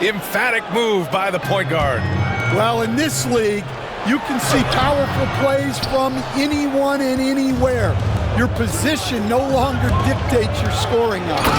Emphatic move by the point guard. Well, in this league, you can see powerful plays from anyone and anywhere. Your position no longer dictates your scoring number.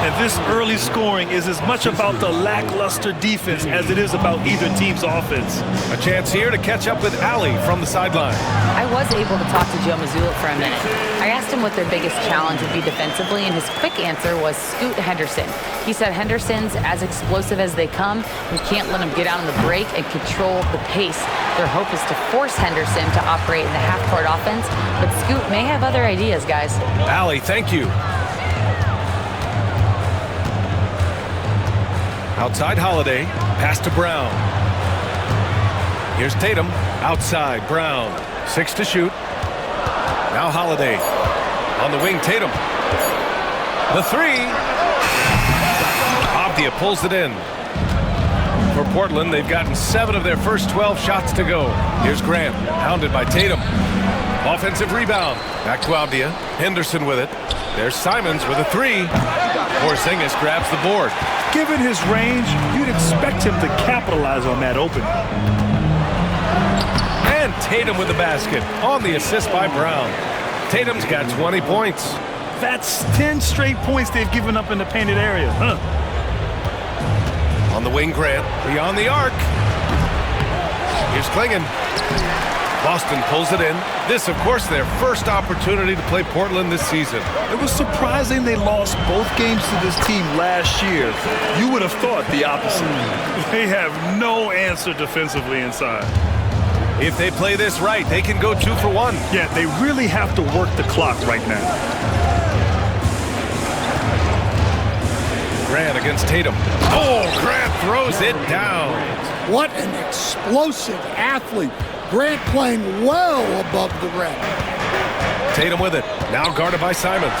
And this early scoring is as much about the lackluster defense as it is about either team's offense. A chance here to catch up with Allie from the sideline. I was able to talk to Joe Mazzulla for a minute. I asked him what their biggest challenge would be defensively, and his quick answer was Scoot Henderson. He said Henderson's as explosive as they come. You can't let him get out on the break and control the pace. Their hope is to force Henderson to operate in the half-court offense, but Scoot may have other ideas, guys. Allie, thank you. Outside Holiday, pass to Brown. Here's Tatum, outside Brown. 6 to shoot. Now Holiday. On the wing, Tatum. The 3. Avdia pulls it in. For Portland, they've gotten 7 of their first 12 shots to go. Here's Grant, hounded by Tatum. Offensive rebound. Back to Avdia. Henderson with it. There's Simons with a 3. Porzingis grabs the board. Given his range, you'd expect him to capitalize on that opening. And Tatum with the basket on the assist by Brown. Tatum's got 20 points. That's 10 straight points they've given up in the painted area. On the wing, Grant, beyond the arc. Here's Klingon. Boston pulls it in. This, of course, their first opportunity to play Portland this season. It was surprising they lost both games to this team last year. You would have thought the opposite. They have no answer defensively inside. If they play this right, they can go 2 for 1. Yeah, they really have to work the clock right now. Grant against Tatum. Oh, Grant throws it down. What an explosive athlete. Grant playing well above the rim. Tatum with it. Now guarded by Simons.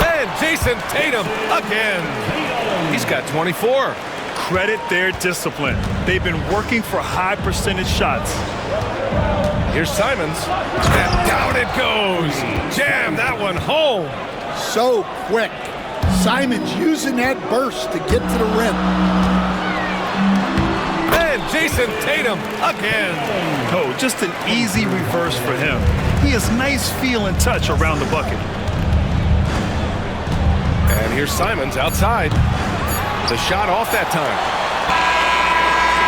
And Jason Tatum again. He's got 24. Credit their discipline. They've been working for high percentage shots. Here's Simons. And down it goes. Jam that one home. So quick. Simons using that burst to get to the rim. And Jason Tatum again. Oh, just an easy reverse for him. He has nice feel and touch around the bucket. And here's Simons outside. The shot off that time.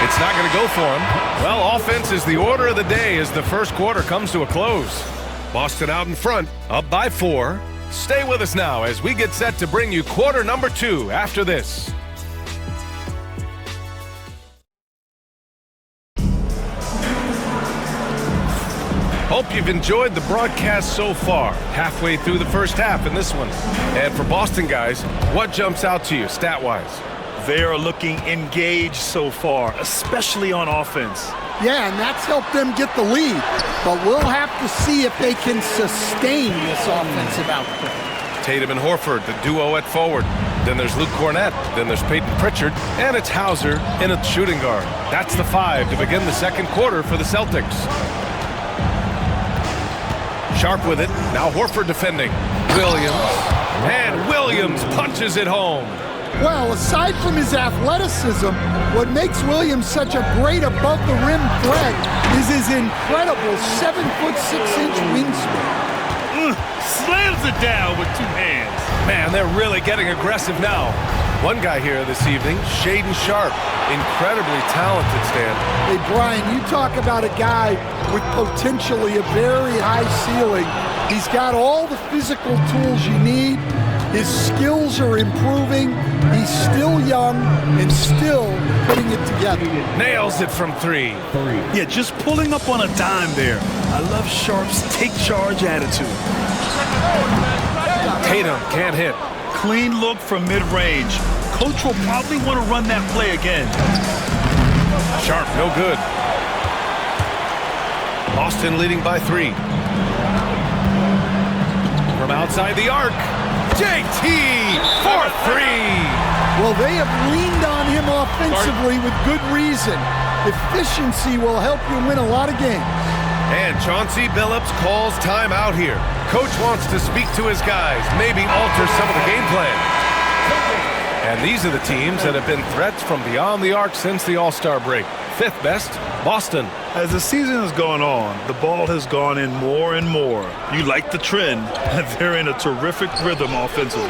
It's not going to go for him. Well, offense is the order of the day as the first quarter comes to a close. Boston out in front, up by 4. Stay with us now as we get set to bring you quarter number 2 after this. Hope you've enjoyed the broadcast so far. Halfway through the first half in this one. And for Boston guys, what jumps out to you stat-wise? They are looking engaged so far, especially on offense. Yeah, and that's helped them get the lead. But we'll have to see if they can sustain this offensive output. Tatum and Horford, the duo at forward. Then there's Luke Cornett. Then there's Peyton Pritchard. And it's Hauser in a shooting guard. That's the 5 to begin the second quarter for the Celtics. Sharp with it. Now Horford defending. Williams. And Williams punches it home. Well, aside from his athleticism, what makes Williams such a great above-the-rim threat is his incredible 7'6" wingspan. Slams it down with 2 hands. Man, they're really getting aggressive now. One guy here this evening, Shaedon Sharpe. Incredibly talented, Stan. Hey, Brian, you talk about a guy with potentially a very high ceiling. He's got all the physical tools you need. His skills are improving. He's still young and still putting it together. Nails it from 3. Yeah, just pulling up on a dime there. I love Sharpe's take-charge attitude. Tatum can't hit. Clean look from mid-range. Coach will probably want to run that play again. Sharpe, no good. Boston leading by 3. From outside the arc, JT for 3. Well, they have leaned on him offensively with good reason. Efficiency will help you win a lot of games. And Chauncey Billups calls timeout here. Coach wants to speak to his guys, maybe alter some of the game plan. And these are the teams that have been threats from beyond the arc since the All-Star break. Fifth best, Boston. As the season has gone on, the ball has gone in more and more. You like the trend. They're in a terrific rhythm offensively.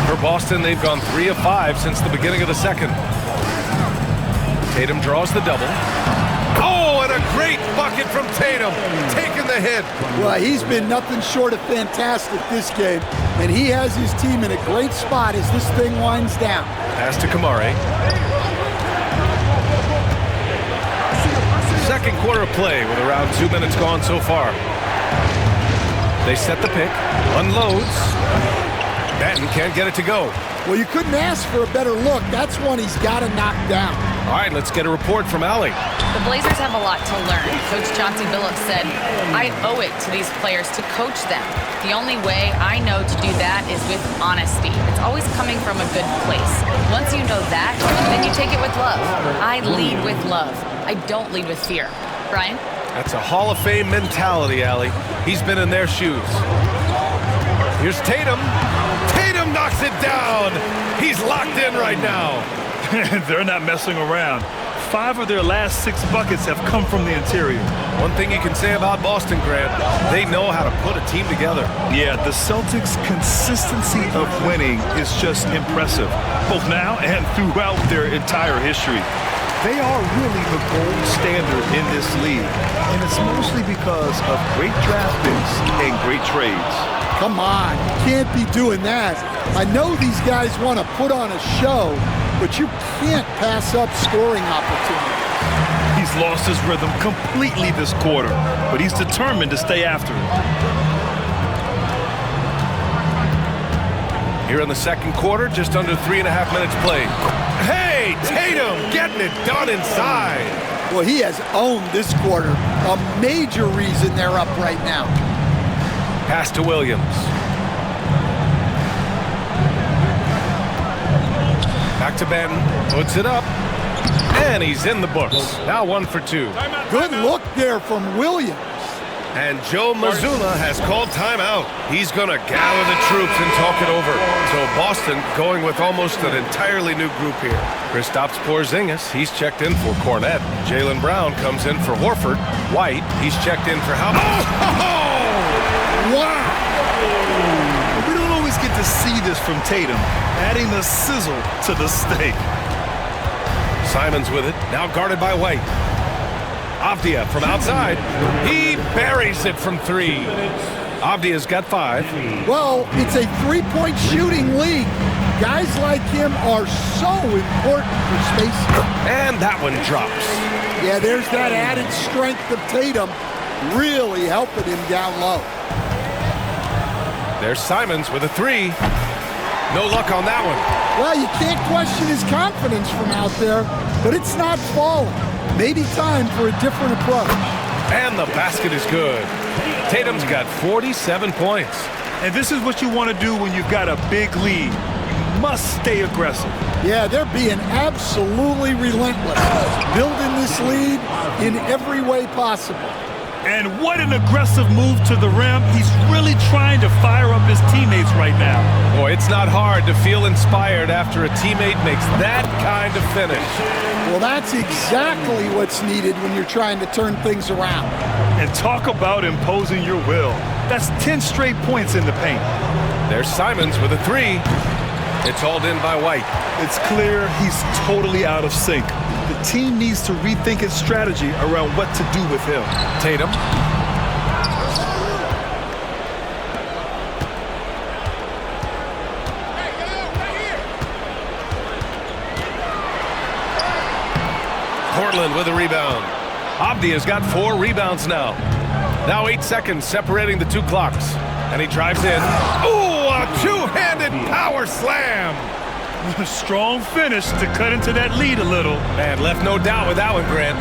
For Boston, they've gone 3 of 5 since the beginning of the second. Tatum draws the double. Oh, and a great bucket from Tatum, taking the hit. Well, he's been nothing short of fantastic this game, and he has his team in a great spot as this thing winds down. Pass to Kamare. Second quarter of play with around 2 minutes gone so far. They set the pick, unloads. Benton can't get it to go. Well, you couldn't ask for a better look. That's one he's got to knock down. All right, let's get a report from Allie. The Blazers have a lot to learn. Coach Chauncey Billups said, I owe it to these players to coach them. The only way I know to do that is with honesty. It's always coming from a good place. Once you know that, then you take it with love. I lead with love. I don't lead with fear. Brian? That's a Hall of Fame mentality, Allie. He's been in their shoes. Here's Tatum. Tatum knocks it down. He's locked in right now. They're not messing around. 5 of their last 6 buckets have come from the interior. One thing you can say about Boston, Grant, they know how to put a team together. Yeah, the Celtics' consistency of winning is just impressive, both now and throughout their entire history. They are really the gold standard in this league, and it's mostly because of great draft picks and great trades. Come on, you can't be doing that. I know these guys want to put on a show, but you can't pass up scoring opportunities. He's lost his rhythm completely this quarter, but he's determined to stay after it. Here in the second quarter, just under 3.5 minutes played. Hey, Tatum getting it done inside. Well, he has owned this quarter. A major reason they're up right now. Pass to Williams. Back to Benton, puts it up, and he's in the books. Now 1 for 2. Good look there from Williams. And Joe Mazzulla has called timeout. He's going to gather the troops and talk it over. So Boston going with almost an entirely new group here. Kristaps Porzingis, he's checked in for Cornette. Jaylen Brown comes in for Horford. White, he's checked in for Howard. Oh! Wow! We don't always get to see this from Tatum, adding the sizzle to the steak. Simons with it, now guarded by White. Avdia from outside. He buries it from 3. Avdia's got 5. Well, it's a three-point shooting league. Guys like him are so important for spacing. And that one drops. Yeah, there's that added strength of Tatum really helping him down low. There's Simons with a 3. No luck on that one. Well, you can't question his confidence from out there, but it's not falling. Maybe time for a different approach. And the basket is good. Tatum's got 47 points. And this is what you want to do when you've got a big lead. You must stay aggressive. Yeah, they're being absolutely relentless, building this lead in every way possible. And what an aggressive move to the rim. He's really trying to fire up his teammates right now. Boy, it's not hard to feel inspired after a teammate makes that kind of finish. Well, that's exactly what's needed when you're trying to turn things around. And talk about imposing your will. That's 10 straight points in the paint. There's Simons with a 3. It's hauled in by White. It's clear he's totally out of sync. The team needs to rethink its strategy around what to do with him. Tatum. Portland with a rebound. Avdia's got 4 rebounds now. Now 8 seconds separating the 2 clocks. And he drives in. Ooh, a two-handed power slam. Strong finish to cut into that lead a little. Man, left no doubt with that one, Grant.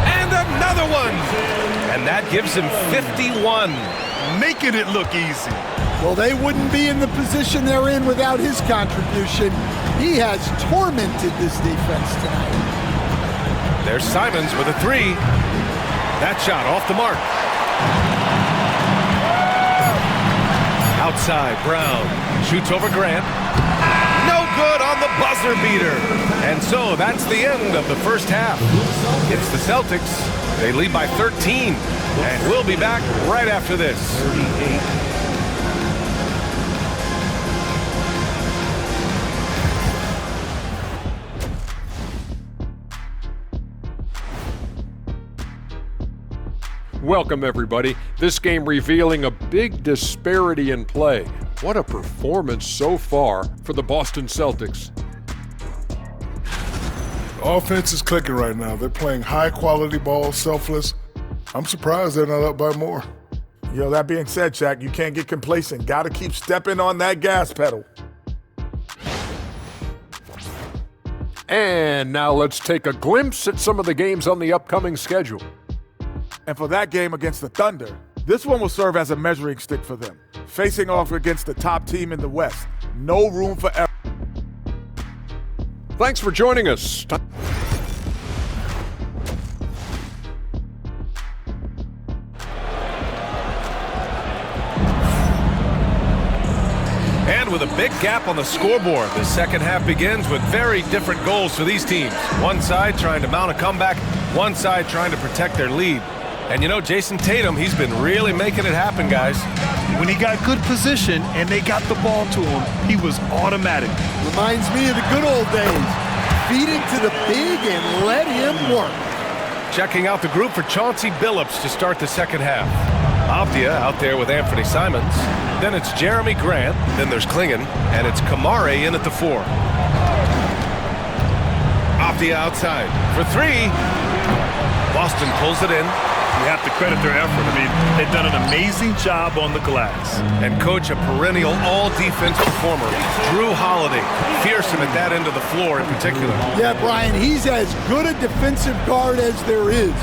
And another one. And that gives him 51. Making it look easy. Well, they wouldn't be in the position they're in without his contribution. He has tormented this defense tonight. There's Simons with a 3. That shot off the mark. Outside, Brown shoots over Grant. No good on the buzzer beater. And so that's the end of the first half. It's the Celtics. They lead by 13. And we'll be back right after this. 38. Welcome, everybody. This game revealing a big disparity in play. What a performance so far for the Boston Celtics. Offense is clicking right now. They're playing high-quality ball, selfless. I'm surprised they're not up by more. Yo, that being said, Shaq, you can't get complacent. Got to keep stepping on that gas pedal. And now let's take a glimpse at some of the games on the upcoming schedule. And for that game against the Thunder, this one will serve as a measuring stick for them. Facing off against the top team in the West. No room for error. Thanks for joining us. And with a big gap on the scoreboard, the second half begins with very different goals for these teams. One side trying to mount a comeback, one side trying to protect their lead. And you know, Jason Tatum, he's been really making it happen, guys. When he got good position and they got the ball to him, he was automatic. Reminds me of the good old days. Feed it to the big and let him work. Checking out the group for Chauncey Billups to start the second half. Avdia out there with Anthony Simons. Then it's Jeremy Grant. Then there's Klingon. And it's Kamare in at the 4. Avdia outside for 3. Boston pulls it in. You have to credit their effort. I mean, they've done an amazing job on the glass. And coach, a perennial all-defense performer, Drew Holiday, fearsome at that end of the floor in particular. Yeah, Brian, he's as good a defensive guard as there is.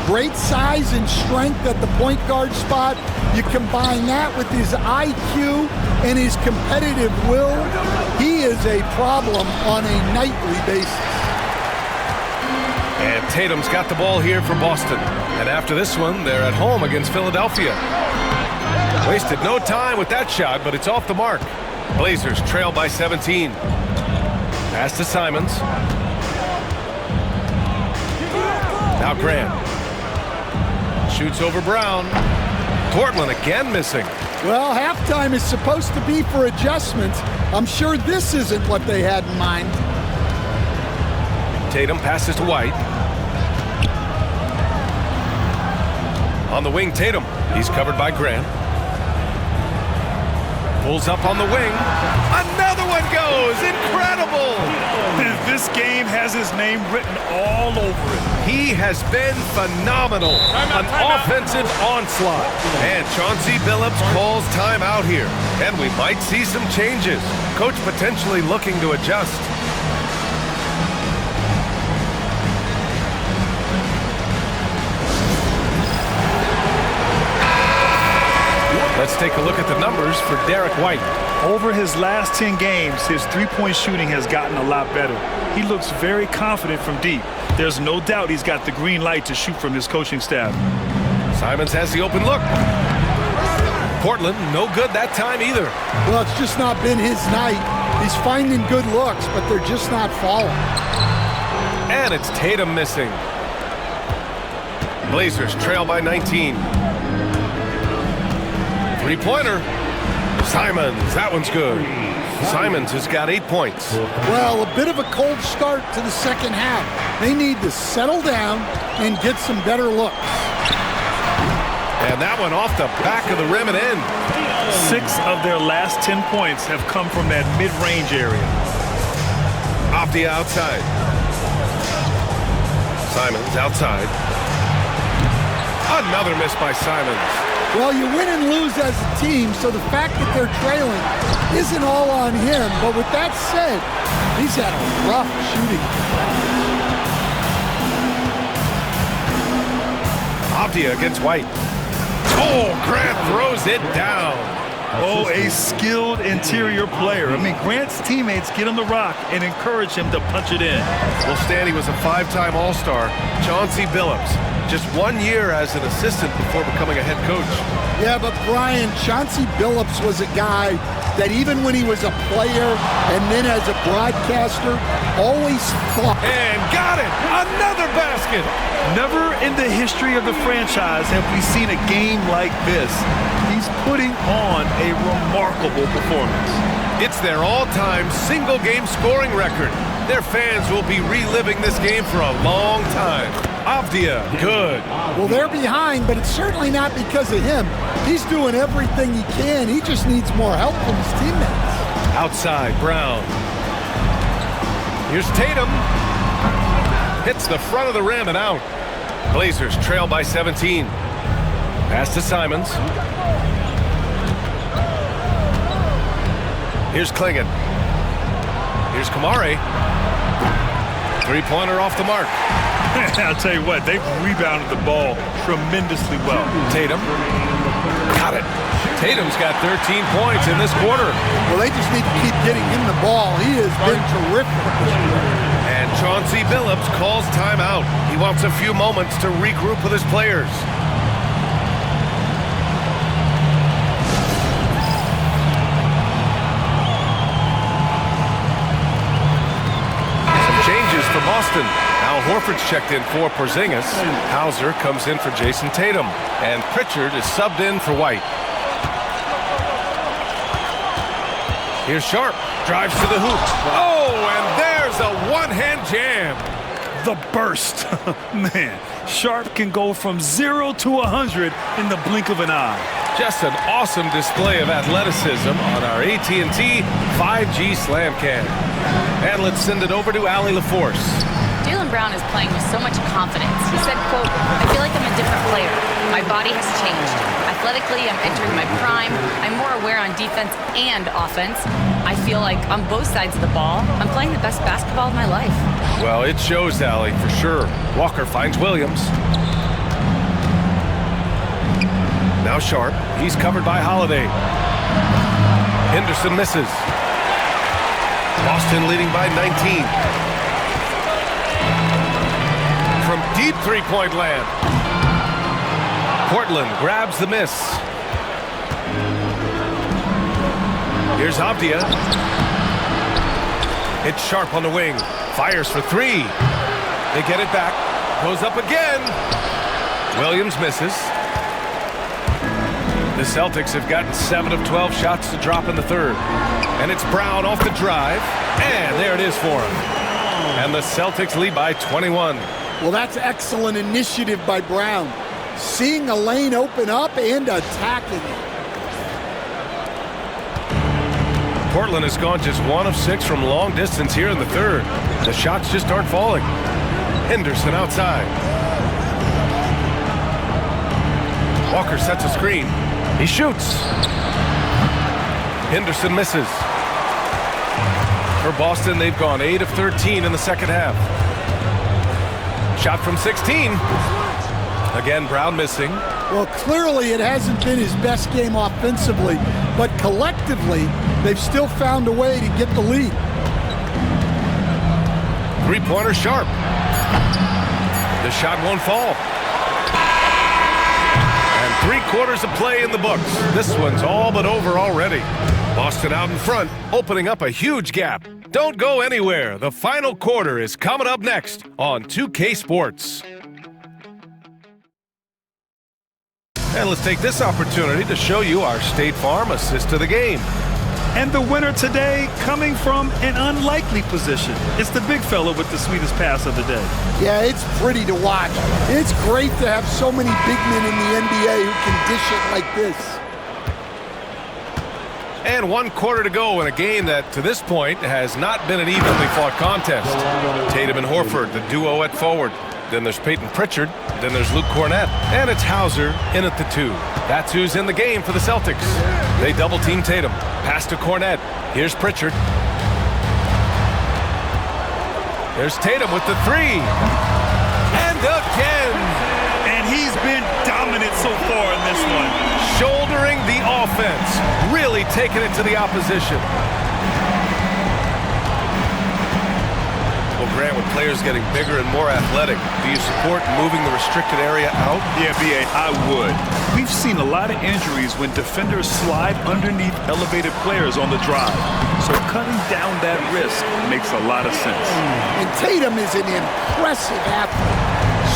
Great size and strength at the point guard spot. You combine that with his IQ and his competitive will, he is a problem on a nightly basis. And Tatum's got the ball here for Boston. And after this one, they're at home against Philadelphia. Wasted no time with that shot, but it's off the mark. Blazers trail by 17. Pass to Simons. Now Grant. Shoots over Brown. Portland again missing. Well, halftime is supposed to be for adjustments. I'm sure this isn't what they had in mind. Tatum passes to White. On the wing, Tatum. He's covered by Grant. Pulls up on the wing. Another one goes! Incredible! This game has his name written all over it. He has been phenomenal. An offensive onslaught. And Chauncey Billups calls timeout here. And we might see some changes. Coach potentially looking to adjust. Let's take a look at the numbers for Derek White. Over his last 10 games, his three-point shooting has gotten a lot better. He looks very confident from deep. There's no doubt he's got the green light to shoot from his coaching staff. Simons has the open look. Portland, no good that time either. Well, it's just not been his night. He's finding good looks, but they're just not falling. And it's Tatum missing. Blazers trail by 19. Three-pointer. Simons, that one's good. Simons has got 8 points. Well, a bit of a cold start to the second half. They need to settle down and get some better looks. And that one off the back of the rim and in. 6 of their last 10 points have come from that mid-range area. Off the outside. Simons outside. Another miss by Simons. Well, you win and lose as a team, so the fact that they're trailing isn't all on him. But with that said, he's had a rough shooting. Avdia against White. Oh, Grant throws it down. Oh, a skilled interior player. I mean, Grant's teammates get him the rock and encourage him to punch it in. Well, Stanley was a 5-time All-Star. Chauncey Billups, just 1 year as an assistant before becoming a head coach. Yeah, but Brian, Chauncey Billups was a guy that even when he was a player and then as a broadcaster, always thought. And got it! Another basket! Never in the history of the franchise have we seen a game like this. He's putting on a remarkable performance. It's their all-time single-game scoring record. Their fans will be reliving this game for a long time. Avdia, good. Well, they're behind, but it's certainly not because of him. He's doing everything he can. He just needs more help from his teammates. Outside, Brown. Here's Tatum. Hits the front of the rim and out. Blazers trail by 17. Pass to Simons. Here's Klingon. Here's Kamari. Three-pointer off the mark. I'll tell you what, they've rebounded the ball tremendously well. Tatum. Got it. Tatum's got 13 points in this quarter. Well, they just need to keep getting him the ball. He has been terrific this year. And Chauncey Billups calls timeout. He wants a few moments to regroup with his players. Some changes for Boston. Al Horford's checked in for Porzingis. Hauser comes in for Jason Tatum. And Pritchard is subbed in for White. Here's Sharp. Drives to the hoop. Oh, and there's a one-hand jam. The burst. Man, Sharp can go from 0 to 100 in the blink of an eye. Just an awesome display of athleticism on our AT&T 5G Slam Cam. And let's send it over to Allie LaForce. Jaylen Brown is playing with so much confidence. He said, quote, "I feel like I'm a different player. My body has changed. Athletically, I'm entering my prime. I'm more aware on defense and offense. I feel like on both sides of the ball, I'm playing the best basketball of my life." Well, it shows, Allie, for sure. Walker finds Williams. Now Sharp. He's covered by Holiday. Henderson misses. Boston leading by 19. From deep three-point land. Portland grabs the miss. Here's Avdia. It's Sharp on the wing. Fires for three. They get it back. Goes up again. Williams misses. The Celtics have gotten 7 of 12 shots to drop in the third. And it's Brown off the drive. And there it is for him. And the Celtics lead by 21. Well, that's excellent initiative by Brown. Seeing a lane open up and attacking it. Portland has gone just 1 of 6 from long distance here in the third. The shots just aren't falling. Henderson outside. Walker sets a screen. He shoots. Henderson misses. For Boston, they've gone 8 of 13 in the second half. Shot from 16. Again, Brown missing. Well, clearly it hasn't been his best game offensively, but collectively, they've still found a way to get the lead. Three-pointer Sharp. The shot won't fall. And 3/4 of play in the books. This one's all but over already. Boston out in front, opening up a huge gap. Don't go anywhere. The final quarter is coming up next on 2K Sports. And let's take this opportunity to show you our State Farm assist of the game. And the winner today coming from an unlikely position. It's the big fella with the sweetest pass of the day. Yeah, it's pretty to watch. It's great to have so many big men in the NBA who can dish it like this. And 1/4 to go in a game that, to this point, has not been an evenly fought contest. Tatum and Horford, the duo at forward. Then there's Peyton Pritchard. Then there's Luke Cornett. And it's Hauser in at the 2. That's who's in the game for the Celtics. They double-team Tatum. Pass to Cornett. Here's Pritchard. There's Tatum with the 3. And again. And he's been dominant so far in this one. shouldering the offense, really taking it to the opposition. Well, Grant, with players getting bigger and more athletic, do you support moving the restricted area out? Yeah, B.A., I would. We've seen a lot of injuries when defenders slide underneath elevated players on the drive. So cutting down that risk makes a lot of sense. And Tatum is an impressive athlete.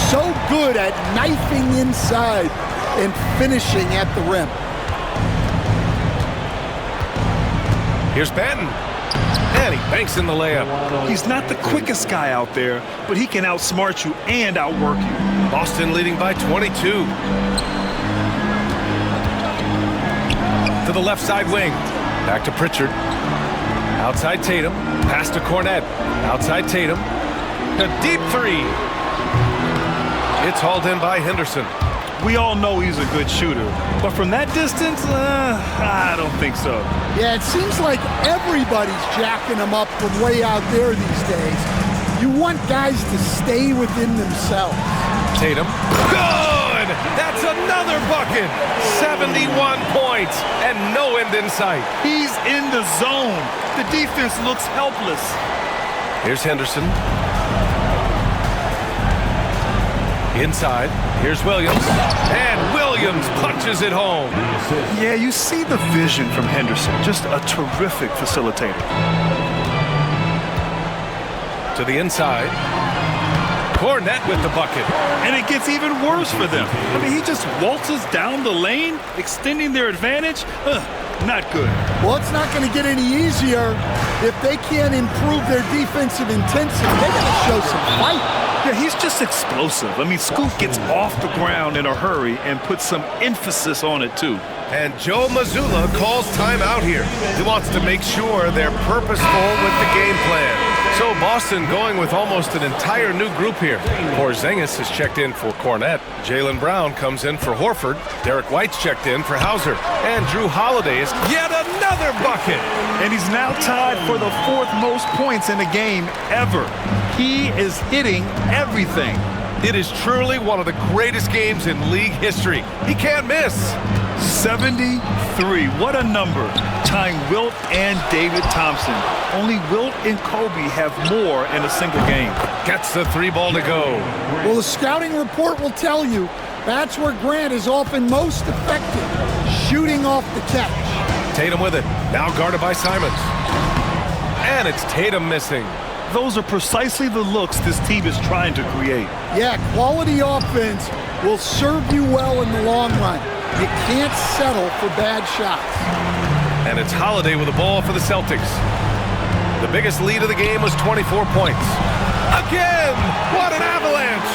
So good at knifing inside and finishing at the rim. Here's Benton. And he banks in the layup. He's not the quickest guy out there, but he can outsmart you and outwork you. Boston leading by 22. To the left side wing. Back to Pritchard. Outside Tatum. Pass to Cornette. Outside Tatum. A deep three. It's hauled in by Henderson. We all know he's a good shooter, but from that distance, I don't think so. Yeah, it seems like everybody's jacking him up from way out there these days. You want guys to stay within themselves. Tatum. Good! That's another bucket. 71 points and no end in sight. He's in the zone. The defense looks helpless. Here's Henderson. Inside, here's Williams, and Williams punches it home. Yeah, you see the vision from Henderson, just a terrific facilitator. To the inside, Cornette with the bucket. And it gets even worse for them. I mean, he just waltzes down the lane, extending their advantage. Not good. Well, it's not going to get any easier if they can't improve their defensive intensity. They're going to show some fight. Yeah, he's just explosive. I mean, Scoot gets off the ground in a hurry and puts some emphasis on it, too. And Joe Mazzulla calls timeout here. He wants to make sure they're purposeful with the game plan. So Boston going with almost an entire new group here. Porzingis has checked in for Cornette. Jaylen Brown comes in for Horford. Derek White's checked in for Hauser. And Drew Holiday is yet another bucket. And he's now tied for the 4th most points in a game ever. He is hitting everything. It is truly one of the greatest games in league history. He can't miss. 73. What a number. Tying Wilt and David Thompson. Only Wilt and Kobe have more in a single game. Gets the 3 ball to go. Well, the scouting report will tell you that's where Grant is often most effective, shooting off the catch. Tatum with it. Now guarded by Simons. And it's Tatum missing. Those are precisely the looks this team is trying to create. Yeah, quality offense will serve you well in the long run. You can't settle for bad shots. And it's Holiday with the ball for the Celtics. The biggest lead of the game was 24 points. Again! What an avalanche!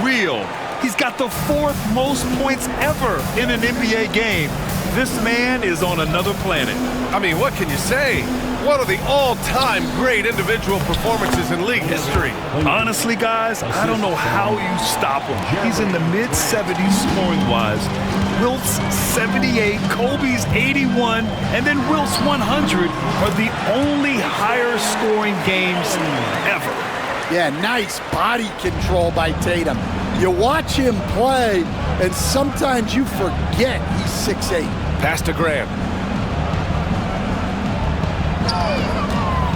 Unreal. He's got the 4th most points ever in an NBA game. This man is on another planet. I mean, what can you say? One of the all-time great individual performances in league history. Honestly, guys, I don't know how you stop him. He's in the mid-70s scoring-wise. Wilt's 78, Kobe's 81, and then Wilt's 100 are the only higher-scoring games ever. Yeah, nice body control by Tatum. You watch him play, and sometimes you forget he's 6'8". Pass to Grant.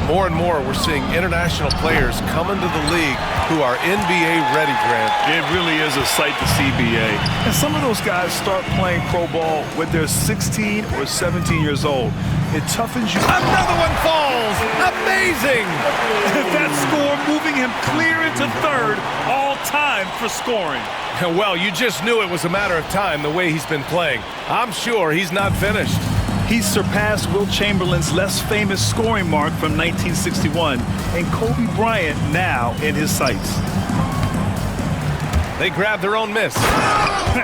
More and more, we're seeing international players come into the league who are NBA ready, Grant. It really is a sight to see, B.A. And some of those guys start playing pro ball when they're 16 or 17 years old. It toughens you. Another one falls! Amazing! That score moving him clear into 3rd all-time for scoring. Well, you just knew it was a matter of time the way he's been playing. I'm sure he's not finished. He's surpassed Wilt Chamberlain's less famous scoring mark from 1961 and Kobe Bryant now in his sights. They grab their own miss.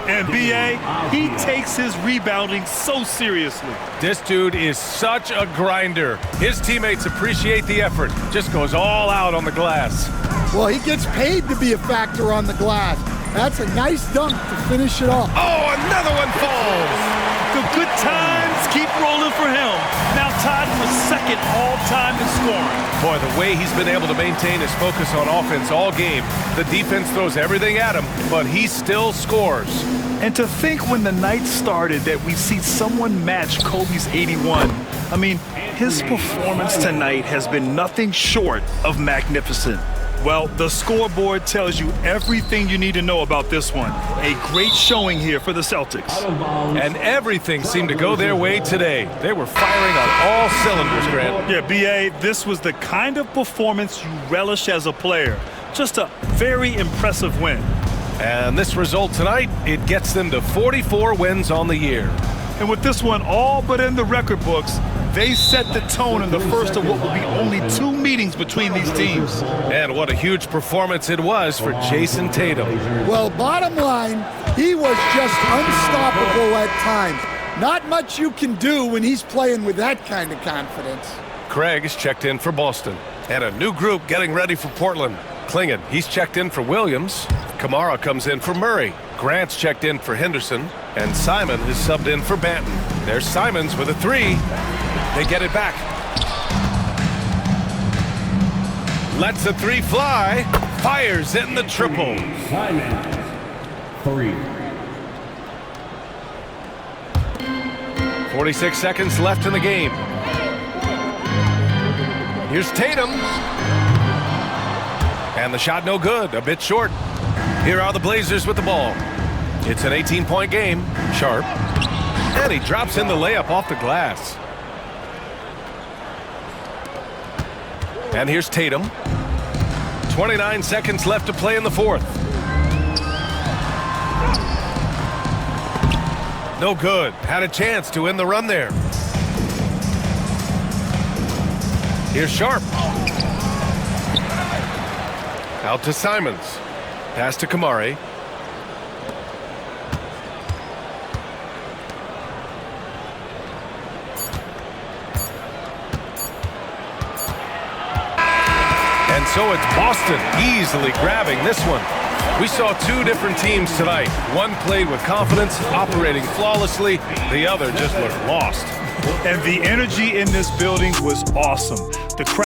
And B.A., he takes his rebounding so seriously. This dude is such a grinder. His teammates appreciate the effort. Just goes all out on the glass. Well, he gets paid to be a factor on the glass. That's a nice dunk to finish it off. Oh, another one falls. The good times keep rolling for him. Now tied for second all-time in scoring. Boy, the way he's been able to maintain his focus on offense all game, the defense throws everything at him, but he still scores. And to think when the night started that we see someone match Kobe's 81. I mean, his performance tonight has been nothing short of magnificent. Well, the scoreboard tells you everything you need to know about this one. A great showing here for the Celtics. And everything seemed to go their way today. They were firing on all cylinders, Grant. Yeah, B.A., this was the kind of performance you relish as a player. Just a very impressive win. And this result tonight, it gets them to 44 wins on the year. And with this one all but in the record books, they set the tone in the first of what will be only 2 meetings between these teams. And what a huge performance it was for Jason Tatum. Well, bottom line, he was just unstoppable at times. Not much you can do when he's playing with that kind of confidence. Craig is checked in for Boston. And a new group getting ready for Portland. Klingon, he's checked in for Williams. Kamara comes in for Murray. Grant's checked in for Henderson. And Simon is subbed in for Banton. There's Simons with a 3. They get it back. Lets the 3 fly. Fires in the triple. Simon, 3. 46 seconds left in the game. Here's Tatum. And the shot no good, a bit short. Here are the Blazers with the ball. It's an 18-point game. Sharp. And he drops in the layup off the glass. And here's Tatum. 29 seconds left to play in the fourth. No good. Had a chance to end the run there. Here's Sharp. Out to Simons. Pass to Kamari. And so it's Boston easily grabbing this one. We saw 2 different teams tonight. One played with confidence, operating flawlessly. The other just looked lost. And the energy in this building was awesome. The crowd